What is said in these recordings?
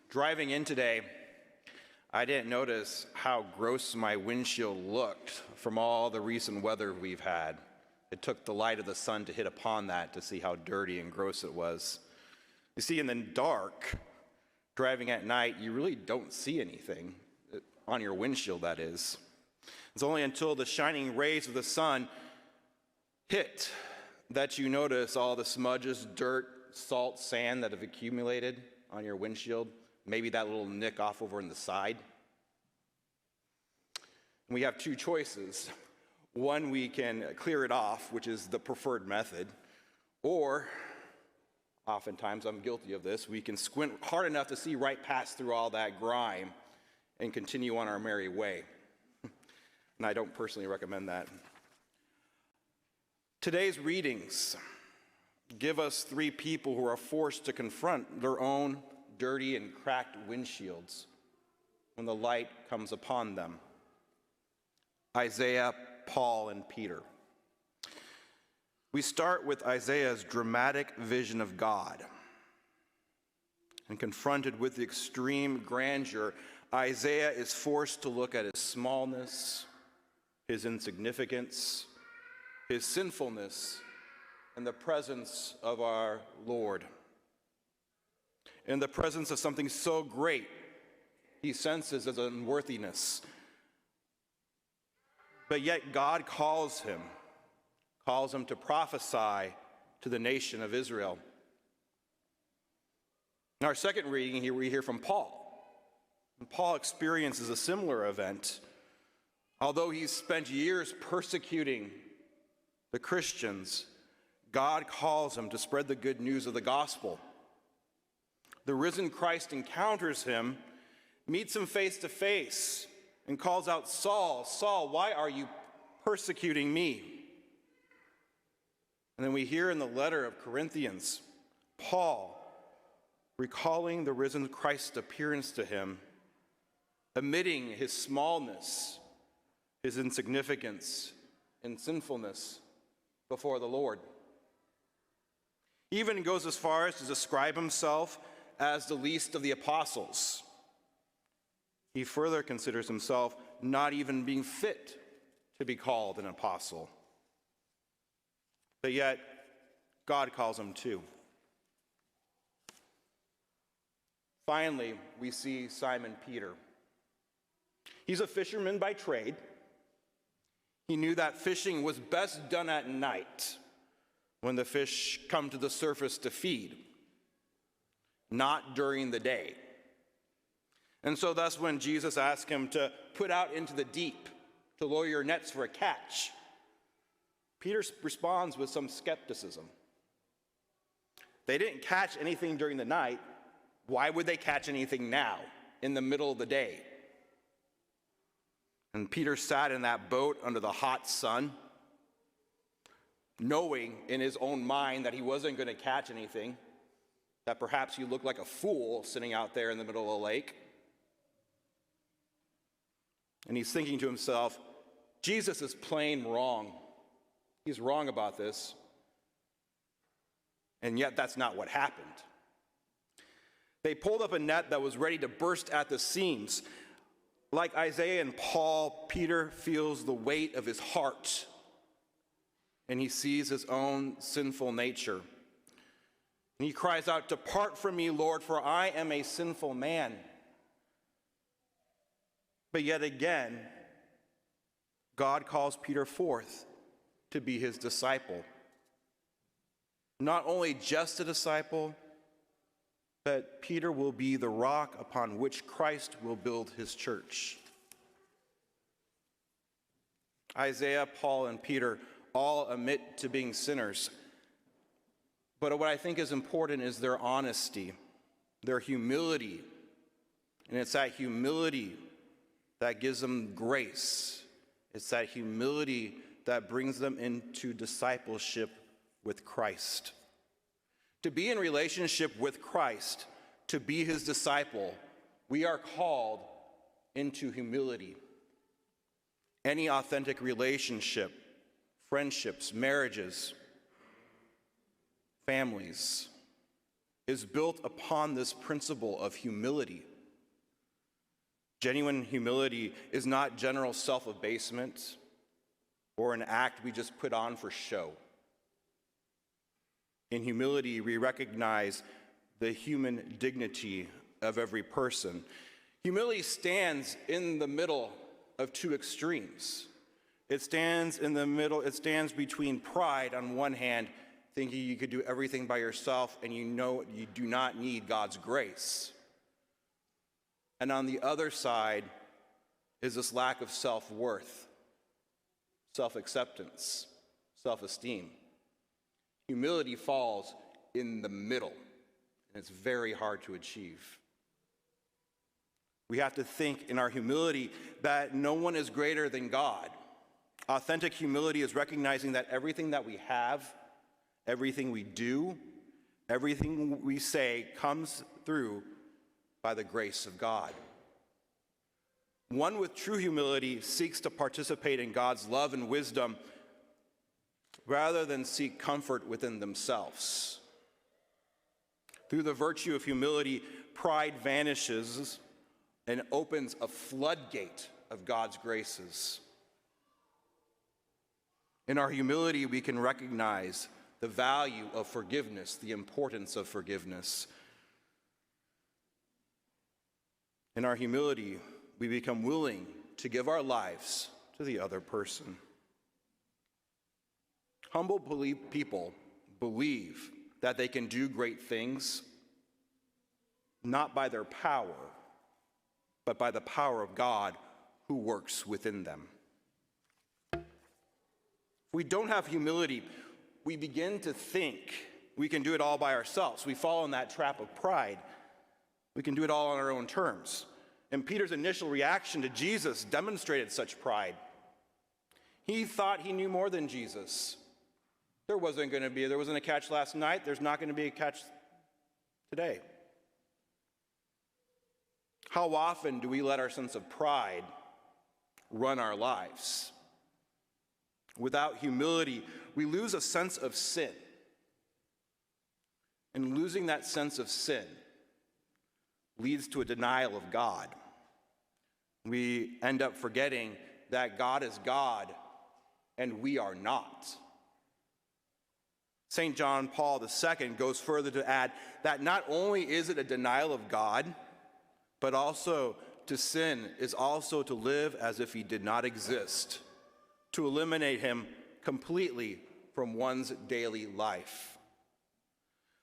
Driving in today, I didn't notice how gross my windshield looked from all the recent weather we've had. It took the light of the sun to hit upon that to see how dirty and gross it was. You see, in the dark, driving at night, you really don't see anything on your windshield, that is. It's only until the shining rays of the sun hit that you notice all the smudges, dirt, salt, sand that have accumulated on your windshield. Maybe that little nick off over in the side. We have two choices. One, we can clear it off, which is the preferred method. Or, oftentimes I'm guilty of this, we can squint hard enough to see right past through all that grime and continue on our merry way. And I don't personally recommend that. Today's readings give us three people who are forced to confront their own dirty and cracked windshields when the light comes upon them. Isaiah, Paul, and Peter. We start with Isaiah's dramatic vision of God. And confronted with the extreme grandeur, Isaiah is forced to look at his smallness, his insignificance, his sinfulness, in the presence of our Lord. In the presence of something so great, he senses his unworthiness. But yet God calls him to prophesy to the nation of Israel. In our second reading here, we hear from Paul. And Paul experiences a similar event. Although he's spent years persecuting the Christians, God calls him to spread the good news of the gospel. The risen Christ encounters him, meets him face to face, and calls out, "Saul, Saul, why are you persecuting me?" And then we hear in the letter of Corinthians, Paul recalling the risen Christ's appearance to him, admitting his smallness, his insignificance, and sinfulness before the Lord. He even goes as far as to describe himself as the least of the apostles. He further considers himself not even being fit to be called an apostle. But yet, God calls him too. Finally, we see Simon Peter. He's a fisherman by trade. He knew that fishing was best done at night when the fish come to the surface to feed, not during the day. And so thus when Jesus asked him to put out into the deep to lower your nets for a catch, Peter responds with some skepticism. They didn't catch anything during the night. Why would they catch anything now, in the middle of the day? And Peter sat in that boat under the hot sun, knowing in his own mind that he wasn't going to catch anything, that perhaps he looked like a fool sitting out there in the middle of the lake. And he's thinking to himself, Jesus is plain wrong. He's wrong about this. And yet that's not what happened. They pulled up a net that was ready to burst at the seams. Like Isaiah and Paul, Peter feels the weight of his heart, and he sees his own sinful nature. And he cries out, "Depart from me, Lord, for I am a sinful man." But yet again, God calls Peter forth to be his disciple. Not only just a disciple, but Peter will be the rock upon which Christ will build his church. Isaiah, Paul, and Peter all admit to being sinners. But what I think is important is their honesty, their humility. And it's that humility that gives them grace. It's that humility that brings them into discipleship with Christ. To be in relationship with Christ, to be his disciple, we are called into humility. Any authentic relationship, friendships, marriages, families, is built upon this principle of humility. Genuine humility is not general self-abasement or an act we just put on for show. In humility, we recognize the human dignity of every person. Humility stands in the middle of two extremes. It stands between pride on one hand, thinking you could do everything by yourself and you know you do not need God's grace. And on the other side is this lack of self-worth, self-acceptance, self-esteem. Humility falls in the middle, and it's very hard to achieve. We have to think in our humility that no one is greater than God. Authentic humility is recognizing that everything that we have, everything we do, everything we say comes through by the grace of God. One with true humility seeks to participate in God's love and wisdom rather than seek comfort within themselves. Through the virtue of humility, pride vanishes and opens a floodgate of God's graces. In our humility, we can recognize the value of forgiveness, the importance of forgiveness. In our humility, we become willing to give our lives to the other person. Humble people believe that they can do great things, not by their power, but by the power of God who works within them. If we don't have humility, we begin to think we can do it all by ourselves. We fall in that trap of pride. We can do it all on our own terms. And Peter's initial reaction to Jesus demonstrated such pride. He thought he knew more than Jesus. There wasn't a catch last night. There's not going to be a catch today. How often do we let our sense of pride run our lives? Without humility, we lose a sense of sin. And losing that sense of sin leads to a denial of God. We end up forgetting that God is God and we are not. St. John Paul II goes further to add that not only is it a denial of God, but also to sin is also to live as if he did not exist, to eliminate him completely from one's daily life.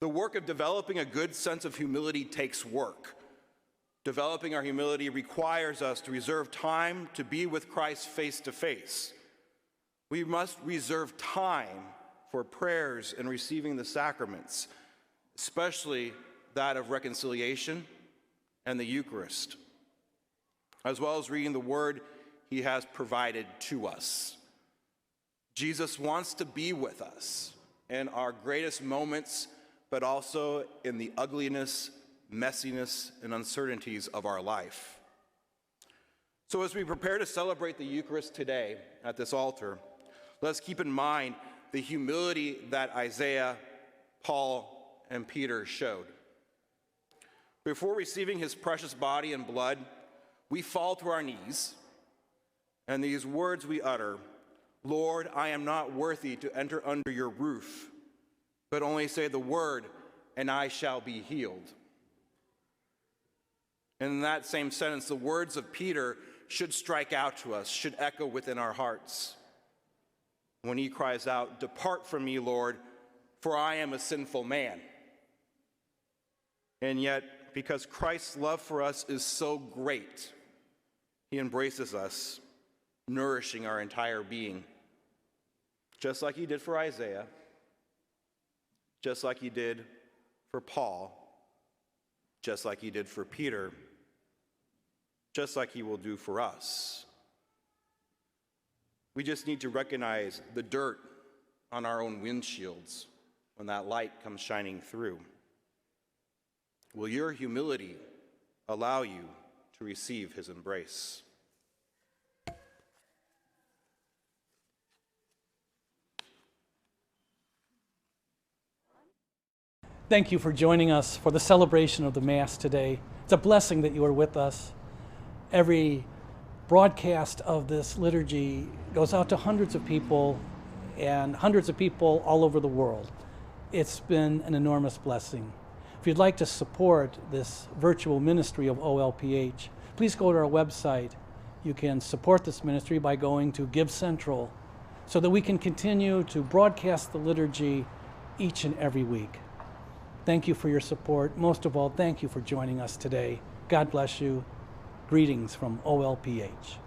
The work of developing a good sense of humility takes work. Developing our humility requires us to reserve time to be with Christ face to face. We must reserve time for prayers and receiving the sacraments, especially that of reconciliation and the Eucharist, as well as reading the word he has provided to us. Jesus wants to be with us in our greatest moments, but also in the ugliness, messiness, and uncertainties of our life. So as we prepare to celebrate the Eucharist today at this altar, let's keep in mind the humility that Isaiah, Paul, and Peter showed. Before receiving his precious body and blood, we fall to our knees, and these words we utter, "Lord, I am not worthy to enter under your roof, but only say the word, and I shall be healed." In that same sentence, the words of Peter should strike out to us, should echo within our hearts. When he cries out, "Depart from me, Lord, for I am a sinful man." And yet, because Christ's love for us is so great, he embraces us, nourishing our entire being, just like he did for Isaiah, just like he did for Paul, just like he did for Peter, just like he will do for us. We just need to recognize the dirt on our own windshields when that light comes shining through. Will your humility allow you to receive his embrace? Thank you for joining us for the celebration of the Mass today. It's a blessing that you are with us. Every broadcast of this liturgy goes out to hundreds of people and hundreds of people all over the world. It's been an enormous blessing. If you'd like to support this virtual ministry of OLPH, please go to our website. You can support this ministry by going to Give Central so that we can continue to broadcast the liturgy each and every week. Thank you for your support. Most of all, thank you for joining us today. God bless you. Greetings from OLPH.